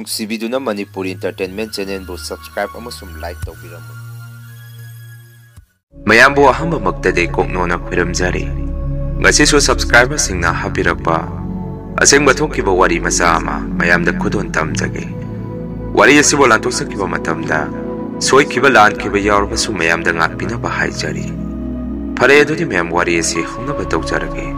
ꯅꯨꯡꯁꯤꯕꯤꯗꯨꯅ Manipur ꯏꯟꯇꯔꯇꯦꯟꯃꯦꯟꯠ ꯆꯦꯅꯦꯜꯕꯨ subscribe ꯑꯃꯁꯨꯡ like ꯇꯧꯕꯤꯔꯝꯃꯨ꯫ ꯃꯌꯥꯝꯕꯨ ꯑꯍꯥꯟꯕꯃꯛꯇꯗꯤ ꯀꯣꯛꯅꯣꯅ ꯈꯨꯔꯨꯝꯖꯔꯤ꯫ ꯉꯁꯤꯁꯨ ꯁꯕꯁꯀ꯭ꯔꯥꯏꯕꯔꯁꯤꯡꯅ ꯍꯥꯞꯄꯤꯔꯛꯄ ꯑꯁꯦꯡꯕ ꯊꯣꯛꯈꯤꯕ ꯋꯥꯔꯤ ꯃꯆꯥ ꯑꯃ ꯃꯌꯥꯝꯗ ꯈꯨꯗꯣꯟ ꯇꯝꯖꯒꯦ꯫ ꯋꯥꯔꯤ ꯑꯁꯤꯕꯨ ꯂꯥꯟꯊꯣꯛꯆꯈꯤꯕ ꯃꯇꯝꯗ ꯁꯣꯏꯈꯤꯕ ꯂꯥꯟꯈꯤꯕ ꯌꯥꯎꯔꯕꯁꯨ ꯃꯌꯥꯝꯗ ꯉꯥꯛꯄꯤꯅꯕ ꯍꯥꯏꯖꯔꯤ꯫ ꯐꯔꯦ ꯑꯗꯨꯗꯤ ꯃꯌꯥꯝ ꯋꯥꯔꯤ ꯑꯁꯤ ꯍꯧꯅꯕ ꯇꯧꯖꯔꯒꯦ꯫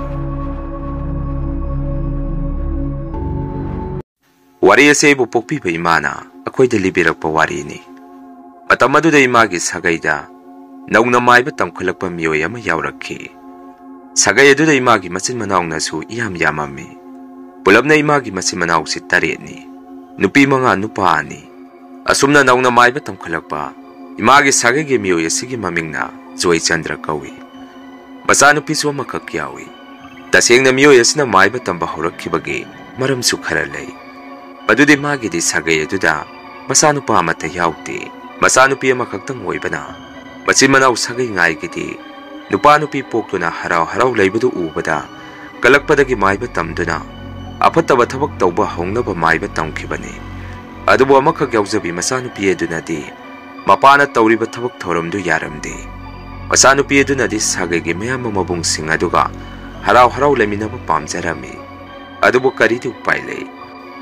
ꯋꯥꯔꯤ ꯑꯁꯤ ꯑꯩꯕꯨ ꯄꯣꯛꯄꯤꯕ ꯏꯃꯥꯅ ꯑꯩꯈꯣꯏꯗ ꯂꯤꯕꯤꯔꯛꯄ ꯋꯥꯔꯤꯅꯤ꯫ ꯃꯇꯝ ꯑꯗꯨꯗ ꯏꯃꯥꯒꯤ ꯁꯥꯒꯩꯗ ꯅꯧꯅ ꯃꯥꯏꯕ ꯇꯝꯈꯠꯂꯛꯄ ꯃꯤꯑꯣꯏ ꯑꯃ ꯌꯥꯎꯔꯛꯈꯤ꯫ ꯁꯥꯒꯩ ꯑꯗꯨꯗ ꯏꯃꯥꯒꯤ ꯃꯆꯤꯟ ꯃꯅꯥꯎꯅꯁꯨ ꯏꯌꯥꯝ ꯌꯥꯝꯃꯝꯃꯤ꯫ ꯄꯨꯂꯞꯅ ꯏꯃꯥꯒꯤ ꯃꯆꯤꯟ ꯃꯅꯥꯎꯁꯤ 8ꯅꯤ꯫ ꯅꯨꯄꯤ 5 ꯅꯨꯄꯥ 2꯫ ꯑꯁꯨꯝꯅ ꯅꯧꯅ ꯃꯥꯏꯕ ꯇꯝꯈꯠꯂꯛꯄ ꯏꯃꯥꯒꯤ ꯁꯥꯒꯩꯒꯤ ꯃꯤꯑꯣꯏ ꯑꯁꯤꯒꯤ ꯃꯃꯤꯡꯅ ꯖꯣꯏꯆꯟꯗ꯭ꯔ ꯀꯧꯏ꯫ ꯃꯆꯥꯅꯨꯄꯤꯁꯨ ꯑꯃꯈꯛ ꯌꯥꯎꯏ꯫ ꯇꯁꯦꯡꯅ ꯃꯤꯑꯣꯏ ꯑꯁꯤꯅ ꯃꯥꯏꯕ ꯇꯝꯕ ꯍꯧꯔꯛꯈꯤꯕꯒꯤ ꯃꯔꯝꯁꯨ ꯈꯔ ꯂꯩ꯫ ꯑꯗꯨꯗꯤ ꯃꯥꯒꯤꯗꯤ ꯁꯥꯒꯩ ꯑꯗꯨꯗ ꯃꯆꯥꯅꯨꯄꯥ ꯑꯃꯠꯇ ꯌꯥꯎꯗꯦ꯫ ꯃꯆꯥꯅꯨꯄꯤ ꯑꯃꯈꯛꯇꯪ ꯑꯣꯏꯕꯅ ꯃꯆꯤꯟ ꯃꯅꯥꯎ ꯁꯥꯒꯩ ꯉꯥꯏꯒꯤꯗꯤ ꯅꯨꯄꯥ ꯅꯨꯄꯤ ꯄꯣꯛꯇꯨꯅ ꯍꯔꯥꯎ ꯍꯔꯥꯎ ꯂꯩꯕꯗꯨ ꯎꯕꯗ ꯀꯜꯂꯛꯄꯗꯒꯤ ꯃꯥꯏꯕ ꯇꯝꯗꯨꯅ ꯑꯐꯠꯇꯕ ꯊꯕꯛ ꯇꯧꯕ ꯍꯧꯅꯕ ꯃꯥꯏꯕ ꯇꯝꯈꯤꯕꯅꯤ꯫ ꯑꯗꯨꯕꯨ ꯑꯃꯈꯛ ꯌꯥꯎꯖꯕꯤ ꯃꯆꯥꯅꯨꯄꯤ ꯑꯗꯨꯅꯗꯤ ꯃꯄꯥꯅ ꯇꯧꯔꯤꯕ ꯊꯕꯛ ꯊꯧꯔꯝꯗꯨ ꯌꯥꯔꯝꯗꯦ꯫ ꯃꯆꯥꯅꯨꯄꯤ ꯑꯗꯨꯅꯗꯤ ꯁꯥꯒꯩꯒꯤ ꯃꯌꯥꯝꯕ ꯃꯕꯨꯡꯁꯤꯡ ꯑꯗꯨꯒ ꯍꯔꯥꯎ ꯍꯔꯥꯎ ꯂꯩꯃꯤꯟꯅꯕ ꯄꯥꯝꯖꯔꯝꯃꯤ꯫ ꯑꯗꯨꯕꯨ ꯀꯔꯤꯗꯤ ꯎꯄꯥꯏ ꯂꯩ꯫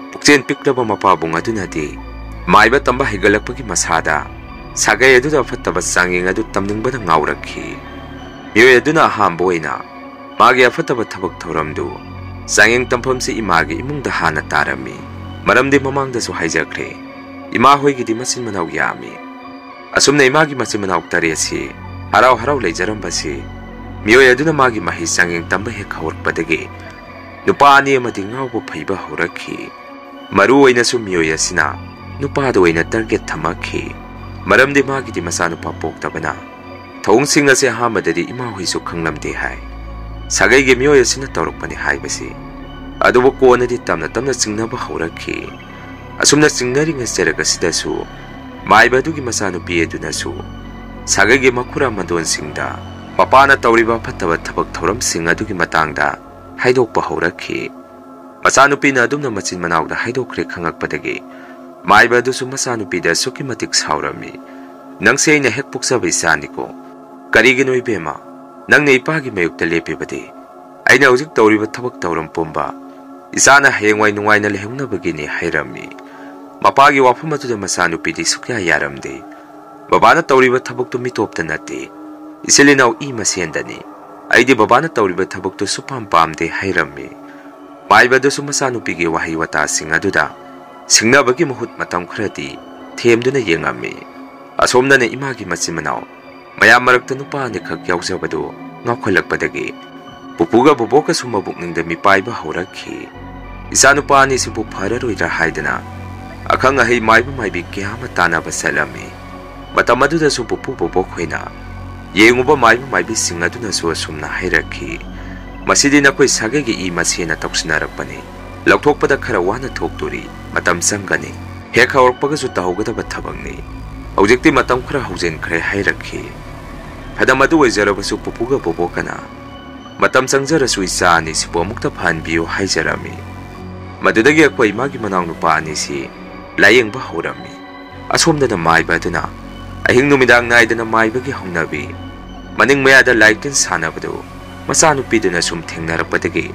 ꯄꯨꯛꯆꯦꯜ ꯄꯤꯛꯂꯕ ꯃꯄꯥꯕꯨꯡ ꯑꯗꯨꯅꯗꯤ ꯃꯥꯏꯕ ꯇꯝꯕ ꯍꯩꯒꯠꯂꯛꯄꯒꯤ ꯃꯁꯥꯗ ꯁꯥꯒꯩ ꯑꯗꯨꯗ ꯑꯐꯠꯇꯕ ꯆꯥꯡꯌꯦꯡ ꯑꯗꯨ ꯇꯝꯅꯤꯡꯕꯗ ꯉꯥꯎꯔꯛꯈꯤ꯫ ꯃꯤꯑꯣꯏ ꯑꯗꯨꯅ ꯑꯍꯥꯟꯕ ꯑꯣꯏꯅ ꯃꯥꯒꯤ ꯑꯐꯠꯇꯕ ꯊꯕꯛ ꯊꯧꯔꯝꯗꯨ ꯆꯥꯡꯌꯦꯡ ꯇꯝꯐꯝꯁꯤ ꯏꯃꯥꯒꯤ ꯏꯃꯨꯡꯗ ꯍꯥꯟꯅ ꯇꯥꯔꯝꯃꯤ꯫ ꯃꯔꯝꯗꯤ ꯃꯃꯥꯡꯗꯁꯨ ꯍꯥꯏꯖꯈ꯭ꯔꯦ, ꯏꯃꯥ ꯍꯣꯏꯒꯤꯗꯤ ꯃꯆꯤꯟ ꯃꯅꯥꯎ ꯌꯥꯝꯃꯤ꯫ ꯑꯁꯨꯝꯅ ꯏꯃꯥꯒꯤ ꯃꯆꯤꯟ ꯃꯅꯥꯎ 8ꯁꯤ ꯍꯔꯥꯎ ꯍꯔꯥꯎ ꯂꯩꯖꯔꯝꯕꯁꯤ ꯃꯤꯑꯣꯏ ꯑꯗꯨꯅ ꯃꯥꯒꯤ ꯃꯍꯩ ꯆꯥꯡꯌꯦꯡ ꯇꯝꯕ ꯍꯦꯛ ꯍꯧꯔꯛꯄꯗꯒꯤ ꯅꯨꯄꯥ 2 ꯑꯃꯗꯤ ꯉꯥꯎꯕ ꯐꯩꯕ ꯍꯧꯔꯛꯈꯤ꯫ ꯃꯔꯨ ꯑꯣꯏꯅꯁꯨ ꯃꯤꯑꯣꯏ ꯑꯁꯤꯅ ꯅꯨꯄꯥꯗ ꯑꯣꯏꯅ ꯇꯥꯔꯒꯦꯠ ꯊꯝꯃꯛꯈꯤ꯫ ꯃꯔꯝꯗꯤ ꯃꯥꯒꯤꯗꯤ ꯃꯆꯥꯅꯨꯄꯥ ꯄꯣꯛꯇꯕꯅ ꯊꯧꯑꯣꯡꯁꯤꯡ ꯑꯁꯤ ꯑꯍꯥꯟꯕꯗꯗꯤ ꯏꯃꯥꯍꯣꯏꯁꯨ ꯈꯪꯂꯝꯗꯦ ꯍꯥꯏ꯫ ꯁꯥꯒꯩꯒꯤ ꯃꯤꯑꯣꯏ ꯑꯁꯤꯅ ꯇꯧꯔꯛꯄꯅꯤ ꯍꯥꯏꯕꯁꯤ꯫ ꯑꯗꯨꯕꯨ ꯀꯣꯟꯅꯗꯤ ꯇꯞꯅ ꯇꯞꯅ ꯆꯤꯡꯅꯕ ꯍꯧꯔꯛꯈꯤ꯫ ꯑꯁꯨꯝꯅ ꯆꯤꯡꯅꯔꯤꯉꯩ ꯆꯩꯔꯛ ꯑꯁꯤꯗꯁꯨ ꯃꯥꯏꯕ ꯑꯗꯨꯒꯤ ꯃꯆꯥꯅꯨꯄꯤ ꯑꯗꯨꯅꯁꯨ ꯁꯥꯒꯩꯒꯤ ꯃꯈꯨꯔꯥ ꯃꯗꯣꯟꯁꯤꯡꯗ ꯃꯄꯥꯅ ꯇꯧꯔꯤꯕ ꯑꯐꯠꯇꯕ ꯊꯕꯛ ꯊꯧꯔꯝꯁꯤꯡ ꯑꯗꯨꯒꯤ ꯃꯇꯥꯡꯗ ꯍꯥꯏꯗꯣꯛꯄ ꯍꯧꯔꯛꯈꯤ꯫ ꯃꯆꯥꯅꯨꯄꯤꯅ ꯑꯗꯨꯝꯅ ꯃꯆꯤꯟ ꯃꯅꯥꯎꯗ ꯍꯥꯏꯗꯣꯛꯈ꯭ꯔꯦ ꯈꯪꯉꯛꯄꯗꯒꯤ ꯃꯥꯏꯕ ꯑꯗꯨꯁꯨ ꯃꯆꯥꯅꯨꯄꯤꯗ ꯑꯁꯨꯛꯀꯤ ꯃꯇꯤꯛ ꯁꯥꯎꯔꯝꯃꯤ꯫ ꯅꯪꯁꯦ ꯑꯩꯅ ꯍꯦꯛ ꯄꯣꯛꯆꯕ ꯏꯆꯥꯅꯤꯀꯣ꯫ ꯀꯔꯤꯒꯤꯅꯣ ꯏꯕꯦꯝꯃ, ꯅꯪꯅ ꯏꯄꯥꯒꯤ ꯃꯥꯌꯣꯛꯇ ꯂꯦꯞꯄꯤꯕꯗꯤ ꯑꯩꯅ ꯍꯧꯖꯤꯛ ꯇꯧꯔꯤꯕ ꯊꯕꯛ ꯊꯧꯔꯝ ꯄꯨꯝꯕ ꯏꯆꯥꯅ ꯍꯌꯦꯡꯋꯥꯏ ꯅꯨꯡꯉꯥꯏꯅ ꯂꯩꯍꯧꯅꯕꯒꯤꯅꯤ ꯍꯥꯏꯔꯝꯃꯤ꯫ ꯃꯄꯥꯒꯤ ꯋꯥꯐꯝ ꯑꯗꯨꯗ ꯃꯆꯥꯅꯨꯄꯤꯗꯤ ꯁꯨꯛꯌꯥ ꯌꯥꯔꯝꯗꯦ꯫ ꯕꯕꯥꯅ ꯇꯧꯔꯤꯕ ꯊꯕꯛꯇꯨ ꯃꯤꯇꯣꯞꯇ ꯅꯠꯇꯦ, ꯏꯆꯤꯜ ꯏꯅꯥꯎ ꯏ ꯃꯁꯦꯟꯗꯅꯤ꯫ ꯑꯩꯗꯤ ꯕꯕꯥꯅ ꯇꯧꯔꯤꯕ ꯊꯕꯛꯇꯨ ꯁꯨꯄꯥꯝ ꯄꯥꯝꯗꯦ ꯍꯥꯏꯔꯝꯃꯤ꯫ ꯃꯥꯏꯕ ꯑꯗꯨꯁꯨ ꯃꯆꯥꯅꯨꯄꯤꯒꯤ ꯋꯥꯍꯩ ꯋꯥꯇꯥꯁꯤꯡ ꯑꯗꯨꯗ ꯁꯤꯡꯅꯕꯒꯤ ꯃꯍꯨꯠ ꯃꯇꯝ ꯈꯔꯗꯤ ꯊꯦꯝꯗꯨꯅ ꯌꯦꯡꯉꯝꯃꯤ꯫ ꯑꯁꯣꯝꯗꯅ ꯏꯃꯥꯒꯤ ꯃꯆꯤꯟ ꯃꯅꯥꯎ ꯃꯌꯥꯝ ꯃꯔꯛꯇ ꯅꯨꯄꯥ 2ꯈꯛ ꯌꯥꯎꯖꯕꯗꯨ ꯉꯥꯎꯈꯠꯂꯛꯄꯗꯒꯤ ꯄꯨꯄꯨꯒ ꯕꯣꯕꯣꯛꯀꯁꯨ ꯃꯕꯨꯛꯅꯤꯡꯗ ꯃꯤꯄꯥꯏꯕ ꯍꯧꯔꯛꯈꯤ꯫ ꯏꯆꯥꯅꯨꯄꯥ 2ꯁꯤꯕꯨ ꯐꯔꯔꯣꯏꯗ꯭ꯔꯥ ꯍꯥꯏꯗꯅ ꯑꯈꯪ ꯑꯍꯩ ꯃꯥꯏꯕ ꯃꯥꯏꯕꯤ ꯀꯌꯥ ꯑꯃ ꯇꯥꯟꯅꯕ ꯆꯠꯂꯝꯃꯤ꯫ ꯃꯇꯝ ꯑꯗꯨꯗꯁꯨ ꯄꯨꯄꯨ ꯕꯣꯕꯣꯛ ꯈꯣꯏꯅ ꯌꯦꯡꯉꯨꯕ ꯃꯥꯏꯕ ꯃꯥꯏꯕꯤꯁꯤꯡ ꯑꯗꯨꯅꯁꯨ ꯑꯁꯨꯝꯅ ꯍꯥꯏꯔꯛꯈꯤ, ꯃꯁꯤꯗꯤ ꯅꯈꯣꯏ ꯁꯥꯒꯩꯒꯤ ꯏ ꯃꯁꯦꯟꯅ ꯇꯧꯁꯤꯟꯅꯔꯛꯄꯅꯤ꯫ ꯂꯧꯊꯣꯛꯄꯗ ꯈꯔ ꯋꯥꯅ ꯊꯣꯛꯇꯣꯔꯤ, ꯃꯇꯝ ꯆꯪꯒꯅꯤ꯫ ꯍꯦꯛ ꯍꯧꯔꯛꯄꯒꯁꯨ ꯇꯧꯍꯧꯒꯗꯕ ꯊꯕꯛꯅꯤ꯫ ꯍꯧꯖꯤꯛꯇꯤ ꯃꯇꯝ ꯈꯔ ꯍꯧꯖꯤꯟꯈ꯭ꯔꯦ ꯍꯥꯏꯔꯛꯈꯤ꯫ ꯐꯅ ꯃꯗꯨ ꯑꯣꯏꯖꯔꯕꯁꯨ ꯄꯨꯄꯨꯒ ꯕꯣꯕꯣꯛꯀꯅ ꯃꯇꯝ ꯆꯪꯖꯔꯁꯨ ꯏꯆꯥ 2ꯁꯤꯕꯨ ꯑꯃꯨꯛꯇ ꯐꯍꯟꯕꯤꯌꯨ ꯍꯥꯏꯖꯔꯝꯃꯤ꯫ ꯃꯗꯨꯗꯒꯤ ꯑꯩꯈꯣꯏ ꯏꯃꯥꯒꯤ ꯃꯅꯥꯎꯅꯨꯄꯥ 2ꯁꯤ ꯂꯥꯌꯦꯡꯕ ꯍꯧꯔꯝꯃꯤ꯫ ꯑꯁꯣꯝꯗꯅ ꯃꯥꯏꯕ ꯑꯗꯨꯅ ꯑꯍꯤꯡ ꯅꯨꯃꯤꯗꯥꯡ ꯅꯥꯏꯗꯅ ꯃꯥꯏꯕꯒꯤ ꯍꯧꯅꯕꯤ ꯃꯅꯤꯡ ꯃꯌꯥꯗ ꯂꯥꯏꯇꯤꯟ ꯁꯥꯟꯅꯕꯗꯨ ꯃꯆꯥꯅꯨꯄꯤꯗꯨꯅ ꯁꯨꯝ ꯊꯦꯡꯅꯔꯛꯄꯗꯒꯤ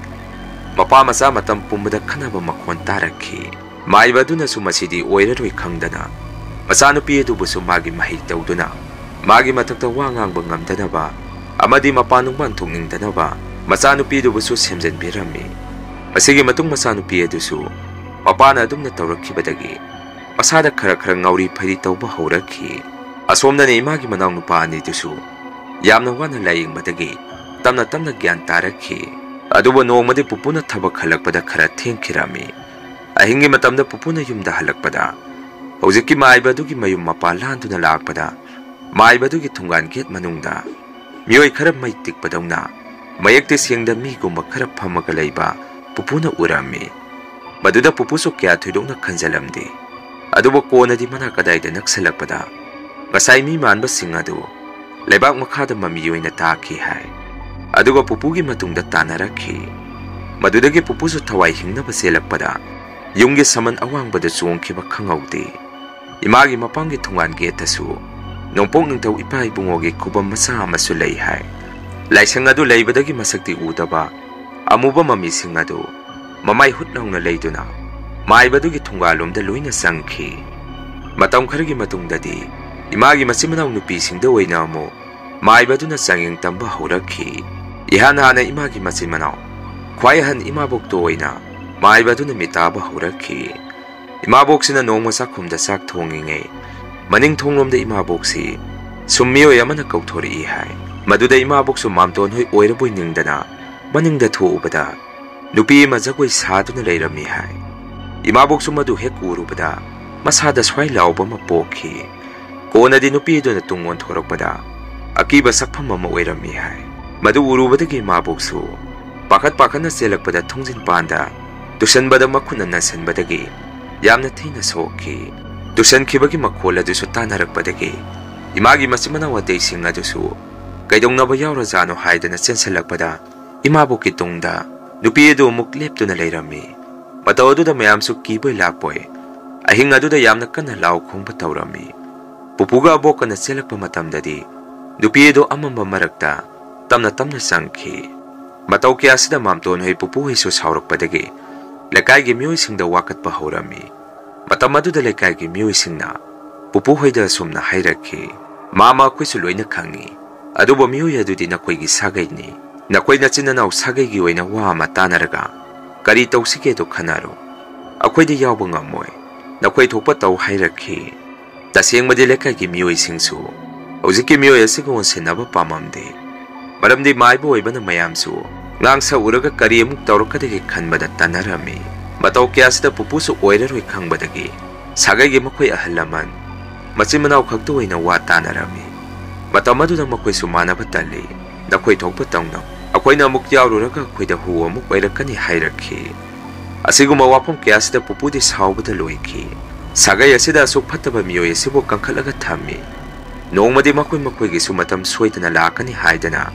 ꯃꯄꯥ ꯃꯆꯥ ꯃꯇꯝ ꯄꯨꯝꯕꯗ ꯈꯟꯅꯕ ꯃꯈꯣꯟ ꯇꯥꯔꯛꯈꯤ꯫ ꯃꯥꯏꯕ ꯑꯗꯨꯅꯁꯨ ꯃꯁꯤꯗꯤ ꯑꯣꯏꯔꯔꯣꯏ ꯈꯪꯗꯅ ꯃꯆꯥꯅꯨꯄꯤ ꯑꯗꯨꯕꯨꯁꯨ ꯃꯥꯒꯤ ꯃꯍꯩ ꯇꯧꯗꯨꯅ ꯃꯥꯒꯤ ꯃꯊꯛꯇ ꯋꯥ ꯉꯥꯡꯕ ꯉꯝꯗꯅꯕ ꯑꯃꯗꯤ ꯃꯄꯥꯟ ꯅꯨꯡꯄꯥꯟ ꯊꯣꯛꯅꯤꯡꯗꯅꯕ ꯃꯆꯥꯅꯨꯄꯤꯗꯨꯕꯨꯁꯨ ꯁꯦꯝꯖꯤꯟꯕꯤꯔꯝꯃꯤ꯫ ꯃꯁꯤꯒꯤ ꯃꯇꯨꯡ ꯃꯆꯥꯅꯨꯄꯤ ꯑꯗꯨꯁꯨ ꯃꯄꯥꯅ ꯑꯗꯨꯝꯅ ꯇꯧꯔꯛꯈꯤꯕꯗꯒꯤ ꯃꯁꯥꯗ ꯈꯔ ꯈꯔ ꯉꯥꯎꯔꯤ ꯐꯩꯔꯤ ꯇꯧꯕ ꯍꯧꯔꯛꯈꯤ꯫ ꯑꯁꯣꯝꯗꯅ ꯏꯃꯥꯒꯤ ꯃꯅꯥꯎꯅꯨꯄꯥ 2ꯗꯨꯁꯨ ꯌꯥꯝꯅ ꯋꯥꯅ ꯂꯥꯌꯦꯡꯕꯗꯒꯤ ꯇꯞꯅ ꯇꯞꯅ ꯒ꯭ꯌꯥꯟ ꯇꯥꯔꯛꯈꯤ꯫ ꯑꯗꯨꯕꯨ ꯅꯣꯡꯃꯗꯤ ꯄꯨꯄꯨꯅ ꯊꯕꯛ ꯍꯜꯂꯛꯄꯗ ꯈꯔ ꯊꯦꯡꯈꯤꯔꯝꯃꯤ꯫ ꯑꯍꯤꯡꯒꯤ ꯃꯇꯝꯗ ꯄꯨꯄꯨꯅ ꯌꯨꯝꯗ ꯍꯜꯂꯛꯄꯗ ꯍꯧꯖꯤꯛꯀꯤ ꯃꯥꯏꯕ ꯑꯗꯨꯒꯤ ꯃꯌꯨꯝ ꯃꯄꯥ ꯂꯥꯟꯗꯨꯅ ꯂꯥꯛꯄꯗ ꯃꯥꯏꯕ ꯑꯗꯨꯒꯤ ꯊꯣꯡꯒꯥꯟ ꯒꯦꯠ ꯃꯅꯨꯡꯗ ꯃꯤꯑꯣꯏ ꯈꯔ ꯃꯩ ꯇꯤꯛꯄꯗꯧꯅ ꯃꯌꯦꯛꯇꯤ ꯁꯦꯡꯗ ꯃꯤꯒꯨꯝꯕ ꯈꯔ ꯐꯝꯃꯒ ꯂꯩꯕ ꯄꯨꯄꯨꯅ ꯎꯔꯝꯃꯤ꯫ ꯃꯗꯨꯗ ꯄꯨꯄꯨꯁꯨ ꯀꯌꯥ ꯊꯣꯏꯗꯣꯛꯅ ꯈꯟꯖꯜꯂꯝꯗꯦ꯫ ꯑꯗꯨꯕꯨ ꯀꯣꯟꯅꯗꯤ ꯃꯅꯥ ꯀꯗꯥꯏꯗ ꯅꯛꯁꯜꯂꯛꯄꯗ ꯉꯁꯥꯏ ꯃꯤ ꯃꯥꯟꯕꯁꯤꯡ ꯑꯗꯨ ꯂꯩꯕꯥꯛ ꯃꯈꯥꯗ ꯃꯃꯤ ꯑꯣꯏꯅ ꯇꯥꯈꯤ ꯍꯥꯏ꯫ ꯑꯗꯨꯒ ꯄꯨꯄꯨꯒꯤ ꯃꯇꯨꯡꯗ ꯇꯥꯟꯅꯔꯛꯈꯤ꯫ ꯃꯗꯨꯗꯒꯤ ꯄꯨꯄꯨꯁꯨ ꯊꯋꯥꯏ ꯍꯤꯡꯅꯕ ꯆꯦꯜꯂꯛꯄꯗ ꯌꯨꯝꯒꯤ ꯁꯃꯟ ꯑꯋꯥꯡꯕꯗ ꯆꯣꯡꯈꯤꯕ ꯈꯪꯍꯧꯗꯦ ꯏꯃꯥꯒꯤ ꯃꯄꯥꯝꯒꯤ ꯊꯣꯡꯒꯥꯟ ꯒꯦꯠꯇꯁꯨ ꯅꯣꯡꯄꯣꯛ ꯅꯤꯡꯊꯧ ꯏꯄꯥ ꯏꯕꯨꯡꯉꯣꯒꯤ ꯈꯨꯕꯝ ꯃꯆꯥ ꯑꯃꯁꯨ ꯂꯩ ꯍꯥꯏ ꯂꯥꯏꯁꯪ ꯑꯗꯨ ꯂꯩꯕꯗꯒꯤ ꯃꯁꯛꯇꯤ ꯎꯗꯕ ꯑꯃꯨꯕ ꯃꯃꯤꯁꯤꯡ ꯑꯗꯨ ꯃꯃꯥꯏ ꯍꯨꯠ ꯂꯥꯎꯅ ꯂꯩꯗꯨꯅ ꯃꯥꯏꯕꯗꯨꯒꯤ ꯊꯣꯡꯒꯥꯜꯂꯣꯝꯗ ꯂꯣꯏꯅ ꯆꯪꯈꯤ ꯃꯇꯝ ꯈꯔꯒꯤ ꯃꯇꯨꯡꯗꯗꯤ ꯏꯃꯥꯒꯤ ꯃꯆꯤꯟ ꯃꯅꯥꯎ ꯅꯨꯄꯤꯁꯤꯡꯗ ꯑꯣꯏꯅ ꯑꯃꯨꯛ ꯃꯥꯏꯕꯗꯨꯅ ꯆꯥꯡꯌꯦꯡ ꯇꯝꯕ ꯍꯧꯔꯛꯈꯤ ꯏꯍꯥꯟ ꯍꯥꯟꯅ ꯏꯃꯥꯒꯤ ꯃꯆꯤꯟ ꯃꯅꯥꯎ ꯈ꯭ꯋꯥꯏ ꯑꯍꯟ ꯏꯃꯥꯕꯣꯛꯇ ꯑꯣꯏꯅ ꯃꯥꯏꯕꯗꯨꯅ ꯃꯤꯇꯥꯕ ꯍꯧꯔꯛꯈꯤ ꯏꯃꯥꯕꯣꯛꯁꯤꯅ ꯅꯣꯡꯃ ꯆꯥꯛꯈꯨꯝꯗ ꯆꯥꯛ ꯊꯣꯡꯉꯤꯉꯩ ꯃꯅꯤꯡ ꯊꯣꯡꯂꯣꯝꯗ ꯏꯃꯥꯕꯣꯛꯁꯤ ꯁꯨꯝ ꯃꯤꯑꯣꯏ ꯑꯃꯅ ꯀꯧꯊꯣꯔꯛꯏ ꯍꯥꯏ ꯃꯗꯨꯗ ꯏꯃꯥꯕꯣꯛꯁꯨ ꯃꯥꯝꯇꯣꯟ ꯍꯣꯏ ꯑꯣꯏꯔꯕꯣꯏ ꯅꯤꯡꯗꯅ ꯃꯅꯤꯡꯗ ꯊꯣꯛꯎꯕꯗ ꯅꯨꯄꯤ ꯑꯃ ꯖꯒꯣꯏ ꯁꯥꯗꯨꯅ ꯂꯩꯔꯝꯃꯤ ꯍꯥꯏ ꯏꯃꯥꯕꯣꯛꯁꯨ ꯃꯗꯨ ꯍꯦꯛ ꯎꯔꯨꯕꯗ ꯃꯁꯥꯗ ꯁ꯭ꯋꯥꯏ ꯂꯥꯎꯕ ꯑꯃ ꯄꯣꯛꯈꯤ ꯀꯣꯟꯅꯗꯤ ꯅꯨꯄꯤꯗꯨꯅ ꯇꯨꯡ ꯑꯣꯟꯊꯣꯔꯛꯄꯗ ꯑꯀꯤꯕ ꯁꯛꯐꯝ ꯑꯃ ꯑꯣꯏꯔꯝꯃꯤ ꯍꯥꯏ ꯃꯗꯨ ꯎꯔꯨꯕꯗꯒꯤ ꯏꯃꯥꯕꯣꯛꯁꯨ ꯄꯥꯈꯠꯅ ꯆꯦꯜꯂꯛꯄꯗ ꯊꯣꯡꯖꯤꯟꯄꯥꯟꯗ ꯇꯨꯁꯟꯕꯗ ꯃꯈꯨꯠꯅ ꯅꯟꯁꯟꯕꯗꯒꯤ ꯌꯥꯝꯅ ꯊꯤꯅ ꯁꯣꯛꯈꯤ ꯇꯨꯁꯟꯈꯤꯕꯒꯤ ꯃꯈꯣꯜ ꯑꯗꯨꯁꯨ ꯇꯥꯟꯅꯔꯛꯄꯗꯒꯤ ꯏꯃꯥꯒꯤ ꯃꯆꯤꯟ ꯃꯅꯥꯎ ꯑꯇꯩꯁꯤꯡ ꯑꯗꯨꯁꯨ ꯀꯩꯗꯧꯅꯕ ꯌꯥꯎꯔꯖꯥꯠꯅꯣ ꯍꯥꯏꯗꯅ ꯆꯦꯟꯁꯜꯂꯛꯄꯗ ꯏꯃꯥꯕꯣꯛꯀꯤ ꯇꯨꯡꯗ ꯅꯨꯄꯤ ꯑꯗꯨ ꯑꯃꯨꯛ ꯂꯦꯞꯇꯨꯅ ꯂꯩꯔꯝꯃꯤ ꯃꯇꯧ ꯑꯗꯨꯗ ꯃꯌꯥꯝꯁꯨ ꯀꯤꯕꯣꯏ ꯂꯥꯛꯄꯣꯏ ꯑꯍꯤꯡ ꯑꯗꯨꯗ ꯌꯥꯝꯅ ꯀꯟꯅ ꯂꯥꯎ ꯈꯣꯡꯕ ꯇꯧꯔꯝꯃꯤ ꯄꯨꯄꯨꯒ ꯑꯕꯣꯛꯀꯅ ꯆꯦꯜꯂꯛꯄ ꯃꯇꯝꯗꯗꯤ ꯅꯨꯄꯤ ꯑꯗꯨ ꯑꯃꯝꯕ ꯃꯔꯛꯇ ꯇꯞꯅ ꯆꯪꯈꯤ ꯃꯇꯧ ꯀꯌꯥꯁꯤꯗ ꯃꯥꯝꯇꯣꯟ ꯍꯣꯏ ꯄꯨꯄꯨ ꯍꯣꯏꯁꯨ ꯁꯥꯎꯔꯛꯄꯗꯒꯤ ꯂꯩꯀꯥꯏꯒꯤ ꯃꯤꯑꯣꯏꯁꯤꯡꯗ ꯋꯥꯀꯠꯄ ꯍꯧꯔꯝꯃꯤ ꯃꯇꯝ ꯑꯗꯨꯗ ꯂꯩꯀꯥꯏꯒꯤ ꯃꯤꯑꯣꯏꯁꯤꯡꯅ ꯄꯨꯄꯨ ꯍꯣꯏꯗ ꯑꯁꯨꯝꯅ ꯍꯥꯏꯔꯛꯈꯤ ꯃꯥꯃ ꯑꯩꯈꯣꯏꯁꯨ ꯂꯣꯏꯅ ꯈꯪꯉꯤ ꯑꯗꯨꯕꯨ ꯃꯤꯑꯣꯏ ꯑꯗꯨꯗꯤ ꯅꯈꯣꯏꯒꯤ ꯁꯥꯒꯩꯅꯤ ꯅꯈꯣꯏ ꯅꯆꯤꯟ ꯅꯅꯥꯎ ꯁꯥꯒꯩꯒꯤ ꯑꯣꯏꯅ ꯋꯥ ꯑꯃ ꯇꯥꯟꯅꯔꯒ ꯀꯔꯤ ꯇꯧꯁꯤꯒꯦꯗꯣ ꯈꯟꯅꯔꯣ ꯑꯩꯈꯣꯏꯗꯤ ꯌꯥꯎꯕ ꯉꯝꯃꯣꯏ ꯅꯈꯣꯏ ꯊꯣꯛꯄ ꯇꯧ ꯍꯥꯏꯔꯛꯈꯤ ꯇꯁꯦꯡꯕꯗꯤ ꯂꯩꯀꯥꯏꯒꯤ ꯃꯤꯑꯣꯏꯁꯤꯡꯁꯨ ꯍꯧꯖꯤꯛꯀꯤ ꯃꯤꯑꯣꯏ ꯑꯁꯤꯒ ꯑꯣꯟꯁꯤꯟꯅꯕ ꯄꯥꯝꯃꯝꯗꯦ ꯃꯔꯝꯗꯤ ꯃꯥꯏꯕ ꯑꯣꯏꯕꯅ ꯃꯌꯥꯝꯁꯨ ꯉꯥꯡꯁꯛꯎꯔꯒ ꯀꯔꯤ ꯑꯃꯨꯛ ꯇꯧꯔꯛꯀꯗꯒꯦ ꯈꯟꯕꯗ ꯇꯟꯅꯔꯝꯃꯤ ꯃꯇꯧ ꯀꯌꯥꯁꯤꯗ ꯄꯨꯄꯨꯁꯨ ꯑꯣꯏꯔꯔꯣꯏ ꯈꯪꯕꯗꯒꯤ ꯁꯥꯒꯩꯒꯤ ꯃꯈꯣꯏ ꯑꯍꯜ ꯂꯃꯟ ꯃꯆꯤꯟ ꯃꯅꯥꯎ ꯈꯛꯇ ꯑꯣꯏꯅ ꯋꯥ ꯇꯥꯟꯅꯔꯝꯃꯤ ꯃꯇꯝ ꯑꯗꯨꯗ ꯃꯈꯣꯏꯁꯨ ꯃꯥꯟꯅꯕ ꯇꯜꯂꯤ ꯅꯈꯣꯏ ꯊꯣꯛꯄ ꯇꯧꯅꯧ ꯑꯩꯈꯣꯏꯅ ꯑꯃꯨꯛ ꯌꯥꯎꯔꯨꯔꯒ ꯑꯩꯈꯣꯏꯗ ꯍꯨ ꯑꯃꯨꯛ ꯑꯣꯏꯔꯛꯀꯅꯤ ꯍꯥꯏꯔꯛꯈꯤ ꯑꯁꯤꯒꯨꯝꯕ ꯋꯥꯐꯝ ꯀꯌꯥꯁꯤꯗ ꯄꯨꯄꯨꯗꯤ ꯁꯥꯎꯕꯗ ꯂꯣꯏꯈꯤ ꯁꯥꯒꯩ ꯑꯁꯤꯗ ꯑꯁꯨꯛ ꯐꯠꯇꯕ ꯃꯤꯑꯣꯏ ꯑꯁꯤꯕꯨ ꯀꯟꯈꯠꯂꯒ ꯊꯝꯃꯤ ꯅꯣꯡꯃꯗꯤ ꯃꯈꯣꯏꯒꯤꯁꯨ ꯃꯇꯝ ꯁꯣꯏꯗꯅ ꯂꯥꯛꯀꯅꯤ ꯍꯥꯏꯗꯅ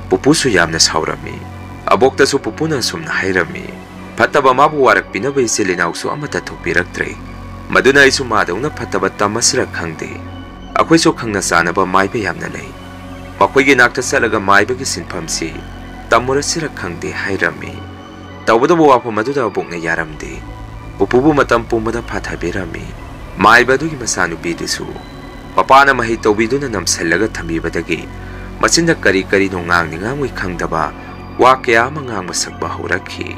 ꯄꯨꯄꯨꯁꯨ ꯌꯥꯝꯅ ꯁꯥꯎꯔꯝꯃꯤ ꯑꯕꯣꯛꯇꯁꯨ ꯄꯨꯄꯨꯅ ꯑꯁꯨꯝꯅ ꯍꯥꯏꯔꯝꯃꯤ ꯐꯠꯇꯕ ꯃꯥꯕꯨ ꯋꯥꯔꯛꯄꯤꯅꯕ ꯏꯆꯤꯜ ꯏꯅꯥꯎꯁꯨ ꯑꯃꯠꯇ ꯊꯣꯛꯄꯤꯔꯛꯇ꯭ꯔꯦ ꯃꯗꯨꯅ ꯑꯩꯁꯨ ꯃꯥꯗꯧꯅ ꯐꯠꯇꯕ ꯇꯝꯃꯁꯤꯔ ꯈꯪꯗꯦ ꯑꯩꯈꯣꯏꯁꯨ ꯈꯪꯅ ꯆꯥꯅꯕ ꯃꯥꯏꯕ ꯌꯥꯝꯅ ꯂꯩ ꯃꯈꯣꯏꯒꯤ ꯅꯥꯛꯇ ꯆꯠꯂꯒ ꯃꯥꯏꯕꯒꯤ ꯁꯤꯟꯐꯝꯁꯤ ꯇꯝꯃꯨꯔꯁꯤꯔ ꯈꯪꯗꯦ ꯍꯥꯏꯔꯝꯃꯤ ꯇꯧꯕꯗꯕꯨ ꯋꯥꯐꯝ ꯑꯗꯨꯗ ꯑꯕꯣꯛꯅ ꯌꯥꯔꯝꯗꯦ ꯄꯨꯄꯨꯕꯨ ꯃꯇꯝ ꯄꯨꯝꯕꯗ ꯐꯥꯊꯕꯤꯔꯝꯃꯤ ꯃꯥꯏꯕ ꯑꯗꯨꯒꯤ ꯃꯆꯥꯅꯨꯄꯤꯗꯨꯁꯨ ꯃꯄꯥꯅ ꯃꯍꯩ ꯇꯧꯕꯤꯗꯨꯅ ꯅꯝꯁꯜꯂꯒ ꯊꯝꯕꯤꯕꯗꯒꯤ ꯃꯆꯤꯟꯗ ꯀꯔꯤ ꯉꯥꯡꯉꯣꯏ ꯈꯪꯗꯕ ꯋꯥ ꯀꯌꯥ ꯑꯃ ꯉꯥꯡꯕ ꯁꯛꯄ ꯍꯧꯔꯛꯈꯤ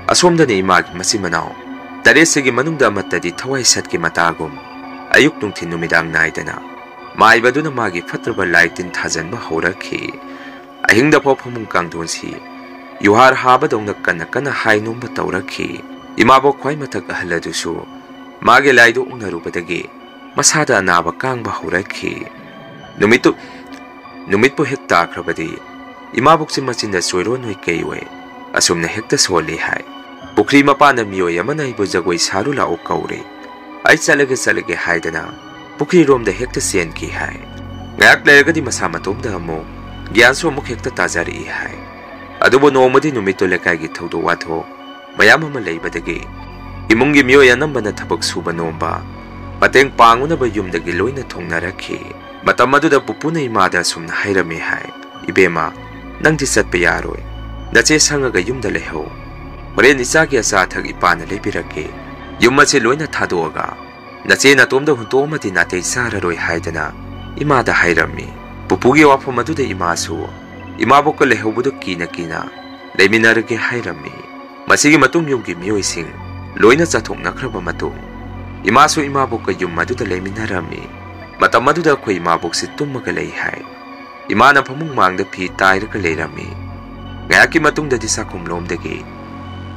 ꯑꯁꯣꯝꯗꯅ ꯏꯃꯥꯒꯤ ꯃꯆꯤꯟ ꯃꯅꯥꯎ ꯇꯔꯦꯠꯁꯤꯒꯤ ꯃꯅꯨꯡꯗ ꯑꯃꯠꯇꯗꯤ ꯊꯋꯥꯏ ꯁꯠꯀꯤ ꯃꯇꯥꯒꯨꯝ ꯑꯌꯨꯛ ꯅꯨꯡꯊꯤꯟ ꯅꯨꯃꯤꯗꯥꯡ ナꯏꯗꯅ ꯃꯥꯏꯕꯗꯨꯅ ꯃꯥꯒꯤ ꯐꯠꯇ꯭ꯔꯕ ꯂꯥꯏꯇꯤꯟ ꯊꯥꯖꯟꯕ ꯍꯧꯔꯛꯈꯤ ꯑꯍꯤꯡꯗꯐꯥꯎ ꯐꯃꯨꯡ ꯀꯥꯡꯊꯣꯟꯁꯤ ꯌꯨꯍꯥꯔ ꯍꯥꯕꯗꯧꯅ ꯀꯟꯅ ꯍꯥꯏ ꯅꯣꯝꯕ ꯇꯧꯔꯛꯈꯤ ꯏꯃꯥꯕꯣꯛ ꯈ꯭ꯋꯥꯏ ꯃꯊꯛ ꯑꯍꯜ ꯑꯗꯨꯁꯨ ꯃꯥꯒꯤ ꯂꯥꯏꯗꯨ ꯎꯅꯔꯨꯕꯗꯒꯤ ꯃꯁꯥꯗ ꯑꯅꯥꯕ ꯀꯥꯡꯕ ꯍꯧꯔꯛꯈꯤ ꯅꯨꯃꯤꯠꯄꯨ ꯍꯦꯛ ꯇꯥꯈ꯭ꯔꯕꯗꯤ ꯏꯃꯥꯕꯣꯛꯁꯤ ꯃꯆꯤꯟꯗ ꯆꯣꯏꯔꯣꯟ ꯑꯣꯏ ꯀꯩ ꯑꯣꯏ ꯑꯁꯨꯝꯅ ꯍꯦꯛꯇ ꯁꯣꯜꯂꯤ ꯍꯥꯏ ꯄꯨꯈ꯭ꯔꯤ ꯃꯄꯥꯟꯗ ꯃꯤꯑꯣꯏ ꯑꯃꯅ ꯑꯩꯕꯨ ꯖꯒꯣꯏ ꯁꯥꯔꯨ ꯂꯥꯛꯎ ꯀꯧꯔꯦ ꯑꯩ ꯆꯠꯂꯒꯦ ꯍꯥꯏꯗꯅ ꯄꯨꯈ꯭ꯔꯤꯔꯣꯝꯗ ꯍꯦꯛꯇ ꯆꯦꯟꯈꯤ ꯍꯥꯏ ꯉꯥꯏꯍꯥꯛ ꯂꯩꯔꯒꯗꯤ ꯃꯁꯥ ꯃꯇꯣꯝꯗ ꯑꯃꯨꯛ ꯒ꯭ꯌꯥꯟꯁꯨ ꯑꯃꯨꯛ ꯍꯦꯛꯇ ꯇꯥꯖꯔꯛꯏ ꯍꯥꯏ ꯑꯗꯨꯕꯨ ꯅꯣꯡꯃꯗꯤ ꯅꯨꯃꯤꯠꯇꯨ ꯂꯩꯀꯥꯏꯒꯤ ꯊꯧꯗꯣꯛ ꯋꯥꯊꯣꯛ ꯃꯌꯥꯝ ꯑꯃ ꯂꯩꯕꯗꯒꯤ ꯏꯃꯨꯡꯒꯤ ꯃꯤꯑꯣꯏ ꯑꯅꯝꯕꯅ ꯊꯕꯛ ꯁꯨꯕ ꯅꯣꯝꯕ ꯃꯇꯦꯡ ꯄꯥꯡꯅꯕ ꯌꯨꯝꯗꯒꯤ ꯂꯣꯏꯅ ꯊꯣꯡꯅꯔꯛꯈꯤ ꯃꯇꯝ ꯑꯗꯨꯗ ꯄꯨꯄꯨꯅ ꯏꯃꯥꯗ ꯑꯁꯨꯝꯅ ꯍꯥꯏꯔꯝꯃꯤ ꯍꯥꯏ ꯏꯕꯦꯝꯃ ꯅꯪꯗꯤ ꯆꯠꯄ ꯌꯥꯔꯣꯏ ꯅꯆꯦ ꯁꯪꯉꯒ ꯌꯨꯝꯗ ꯂꯩꯍꯧ ꯍꯣꯔꯦꯟ ꯏꯆꯥꯒꯤ ꯑꯆꯥ ꯑꯊꯛ ꯏꯄꯥꯅ ꯂꯩꯕꯤꯔꯛꯀꯦ ꯌꯨꯝ ꯑꯁꯤ ꯂꯣꯏꯅ ꯊꯥꯗꯣꯛꯑꯒ ꯅꯆꯦ ꯅꯇꯣꯝꯗ ꯍꯨꯟꯇꯣꯛꯑꯃꯗꯤ ꯅꯥꯇꯩ ꯆꯥꯔꯔꯣꯏ ꯍꯥꯏꯗꯅ ꯏꯃꯥꯗ ꯍꯥꯏꯔꯝꯃꯤ ꯄꯨꯄꯨꯒꯤ ꯋꯥꯐꯝ ꯑꯗꯨꯗ ꯏꯃꯥꯁꯨ ꯏꯃꯥꯕꯣꯛꯀ ꯂꯩꯍꯧꯕꯗꯨ ꯀꯤꯅ ꯂꯩꯃꯤꯟꯅꯔꯒꯦ ꯍꯥꯏꯔꯝꯃꯤ ꯃꯁꯤꯒꯤ ꯃꯇꯨꯡ ꯌꯨꯝꯒꯤ ꯃꯤꯑꯣꯏꯁꯤꯡ ꯂꯣꯏꯅ ꯆꯠꯊꯣꯛꯅꯈ꯭ꯔꯕ ꯃꯇꯨꯡ ꯏꯃꯥꯁꯨ ꯏꯃꯥꯕꯣꯛꯀ ꯌꯨꯝ ꯑꯗꯨꯗ ꯂꯩꯃꯤꯟꯅꯔꯝꯃꯤ ꯃꯇꯝ ꯑꯗꯨꯗ ꯑꯩꯈꯣꯏ ꯏꯃꯥꯕꯣꯛꯁꯤ ꯇꯨꯝꯃꯒ ꯂꯩ ꯍꯥꯏ ꯏꯃꯥꯅ ꯐꯃꯨꯡ ꯃꯥꯡꯗ ꯐꯤ ꯇꯥꯏꯔꯒ ꯂꯩꯔꯝꯃꯤ ꯉꯥꯏꯍꯥꯛꯀꯤ ꯃꯇꯨꯡꯗꯗꯤ ꯆꯥꯛꯈꯨꯝꯂꯣꯝꯗꯒꯤ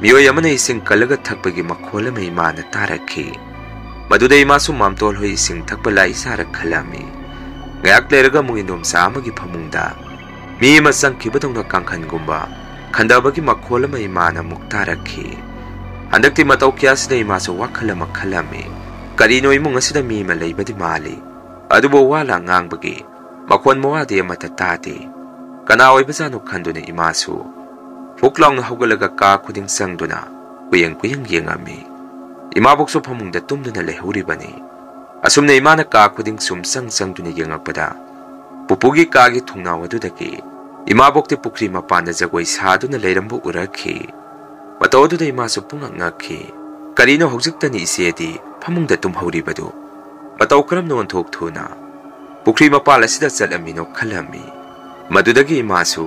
ꯃꯤꯑꯣꯏ ꯑꯃꯅ ꯏꯁꯤꯡ ꯀꯜꯂꯒ ꯊꯛꯄꯒꯤ ꯃꯈꯣꯜ ꯑꯃ ꯏꯃꯥꯅ ꯇꯥꯔꯛꯈꯤ ꯃꯗꯨꯗ ꯏꯃꯥꯁꯨ ꯃꯥꯝꯇꯣꯜ ꯍꯣꯏ ꯏꯁꯤꯡ ꯊꯛꯄ ꯂꯥꯛꯏꯖꯥꯔ ꯈꯜꯂꯝꯃꯤ ꯉꯥꯏꯍꯥꯛ ꯂꯩꯔꯒ ꯑꯃꯨꯛ ꯏꯟꯗꯣꯝꯆꯥ ꯑꯃꯒꯤ ꯐꯃꯨꯡꯗ ꯃꯤ ꯑꯃ ꯆꯪꯈꯤꯕꯗꯧꯅ ꯀꯥꯡꯈꯟꯒꯨꯝꯕ ꯈꯟꯗꯕꯒꯤ ꯃꯈꯣꯜ ꯑꯃ ꯏꯃꯥꯅ ꯑꯃꯨꯛ ꯇꯥꯔꯛꯈꯤ ꯍꯟꯗꯛꯇꯤ ꯃꯇꯧ ꯀꯌꯥꯁꯤꯗ ꯏꯃꯥꯁꯨ ꯋꯥꯈꯜ ꯑꯃ ꯈꯜꯂꯝꯃꯤ ꯀꯔꯤꯅꯣ ꯏꯃꯨꯡ ꯑꯁꯤꯗ ꯃꯤ ꯑꯃ ꯂꯩꯕꯗꯤ ꯃꯥꯜꯂꯤ ꯑꯗꯨꯕꯨ ꯋꯥꯂꯥ ꯉꯥꯡꯕꯒꯤ ꯃꯈꯣꯟ ꯃꯋꯥꯗꯤ ꯑꯃꯠꯇ ꯇꯥꯗꯦ ꯀꯅꯥ ꯑꯣꯏꯕꯖꯥꯠꯅꯣ ꯈꯟꯗꯨꯅ ꯏꯃꯥꯁꯨ ꯐꯨꯛ ꯂꯥꯎꯅ ꯍꯧꯒꯠꯂꯒ ꯀꯥ ꯈꯨꯗꯤꯡ ꯆꯪꯗꯨꯅ ꯀꯨꯌꯦꯡ ꯌꯦꯡꯉꯝꯃꯤ इमाबोक्सो फमुंगदा तुमदुना लेहौरिबनी असुमने इमाना का खुदिंग सुम संग संगदुना येंगकपदा पुपुगी कागी थुंगनाव अदुदगी इमाबोक्ते पुखरी मपानदा जगोई सादुना लेरंबु उरखी मतौदुदा इमासु पुंगा ngakhi करीनो हौजिक्तनी इसेदी फमुंगदा तुम्हौरिबदु मतौ करम नोंथोक थुना पुखरी मपाल असिदा चलमिनो खलमी मदुदगी इमासु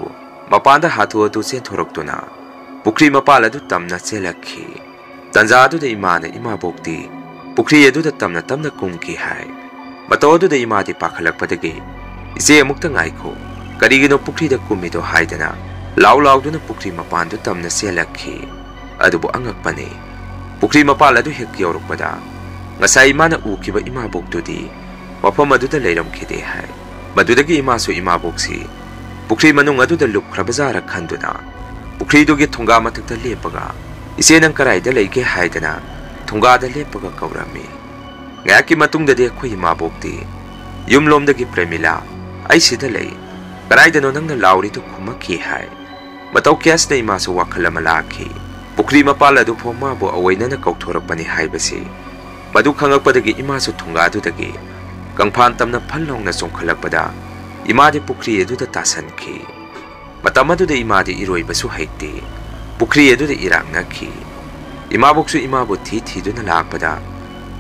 मपानदा हाथु अदु चेंथोरक्तुना पुखरी मपाल अदु तमना चेलखी तंजा अदुदा इमाना इमाबोक्ति पुखरी अदुदा तमना तमना कुंकी हाय मतौ अदुदा इमादी पाखलकपदगी इसे अमुक्ता ngaiko करीगिनो पुखरीदा कुमिदो हायदना लाउ लाउदुना पुखरी मपानदु तमना चेलखी अदुबु अंगकपने पुखरी मपाल अदु हेक यौरकपदा ngasai mana ukiba imaboktudi mafam aduda leiramkhide hai madudagi imasu imaboksi Pukhri मनुंग अदुदा लुपख्रबजारा खंदुना Pukhri दुगे थुंगा मथक्ता लेपगा इसे नंग कराइदा लेके हायदना थुंगादा लेपगा कौरामी ngaki matungdadi akhoi इमाबोक्ति युमलोमदगी प्रेमिला ai sida lei कराइदनो नंगना लाउरी तो खुमकी हाय मतौ केसना इमासु वाखलमा लाखि पुखरी मपाल अदु फोमाबो अवैनना कौथोरपनि हायबसी मदु खंगकपदगी इमासु थुंगादुदगी कंफान तमना फल्लौना सोंखलकपदा इमादी पुखरी अदुदा तासनखी मतमदुदा इमादी इरोइबसु हैते पुखरी अदुदा इरांगनखी इमाबोक्सु इमाबो थीदुना लाकपदा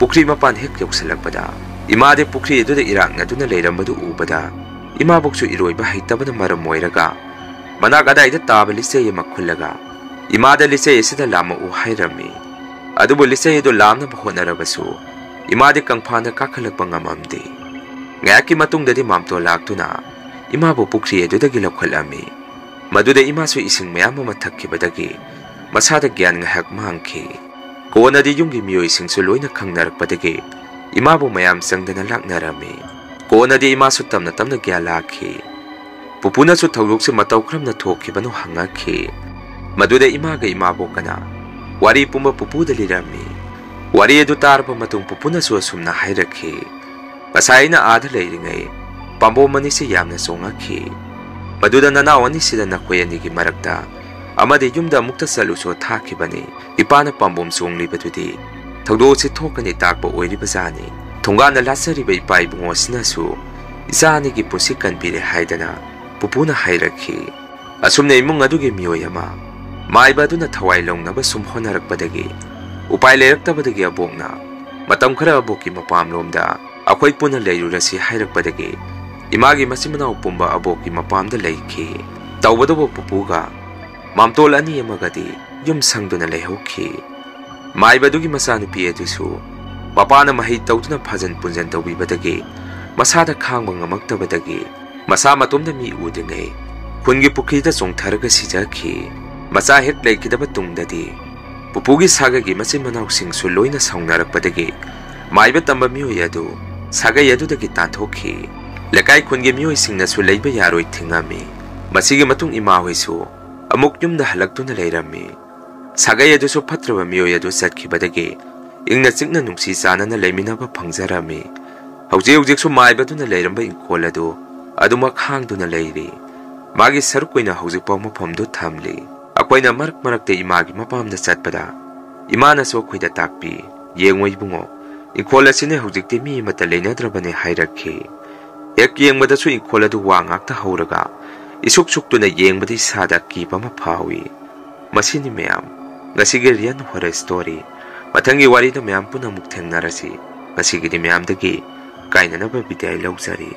पुखरी मपान हेक योक्सलकपदा इमादी पुखरी अदुदा इरांगनदुना लेरमबदु उबदा इमाबोक्सु इरोइबा हैतबना मरम मोइरगा मना गदाइदा ताब लिसे यमखुलगा इमादा लिसे एसिदा लामा उ हायरमी अदुबु लिसे यदो लामना बहोनरबसु इमादी कंफाना काखलकपा ngamamdi ngaki matungdadi mamto laktuna imabu pukhri adudagi lokhalami maduda imasu ising mayam ama thakkibadagi masada gyan ngahak mangki konadi yunggi miyoi singsu loina khangnarakpadagi imabu mayam sangdana laknarami konadi imasu tamna tamna gya lakhi pupuna su thawlukse matau kramna thokkibanu hangakhi maduda imaga imabu kana wari pumba pupuda lirami wari adu tarpa matung pupuna su asumna hairakhi Pasaina ada leiringai pambo manisi yamna songakhi maduda nanawani sida nakoyani gi marakta amade yumda mukta saluso thakibani ipana pambom songli badudi thogdo se thokani takpa oiri bazani thongana lasari bai pai bungo sinasu isani gi pusi kanpire haidana pupuna hairakhi asumne imung adugi miyoyama maibaduna thawai longnaba sum honarakpadagi upai leraktabadagi abokna matam khara aboki mapam lomda अखोई पुना लेरुरसी हायरकपदगी Imangi मसिमनाव पुंबा अबोकी मपामदा लेखि तौबदबो पुपुगा मामतोल अनि अमगदी yum संगदुना लेहौखि माइबदुगी मसानुपि अदुसु मपाना महि तौदुना फजन पुंजन तौबिबदगी मसादा खांगबा ngamक्तबदगी मसा मतोमदा मी उदिङै खुनगी पुखरीदा चोंथरगा सिजाखि मसा हेक लेखिदबा तुंगददी पुपुगी सागगी मसिमनाव सिंगसु लोइना साउनारकपदगी माइबा तंबा मियोय अदु सागै अदुदगी तांथोखि लेकाई खुनगे मियोय सिंगनासु लेबा यारोय थिंगामी मसिगे मतुंग इमा होइसु अमुक युमदा हलक्तुना लेरमी सागै अदुसु फत्रबा मियोय अदु सटखिबदगी इंगना चिंगना नुंसी चानना लेमिनाबा फंगजरामी हौजे हौजेसु माइबदुना लेरंबा इंखोल अदु अदुमा खांगदुना लेरी मागी सरुकोइना हौजेपा मफमदु थामली अकोइना मरक मरकते इमागी मपामदा चटपदा इमानासु खोइदा ताकपी येंगोय बुंगो इंखोल असिने हौजिक्ते मी मत लेनद्रबने हायरखि एक येंगबदसु इंखोल अदु वांगाक्ता हौरगा इसुक सुक्तुना येंगबदि सादा कीपा मा फावी मसिनि मयाम ngasiगे रियन होरे स्टोरी मथंगी वारी द मयाम पुना मुक थेंगनारसी ngasiगे दि मयाम दगी काइननबा बिदाय लौजरी।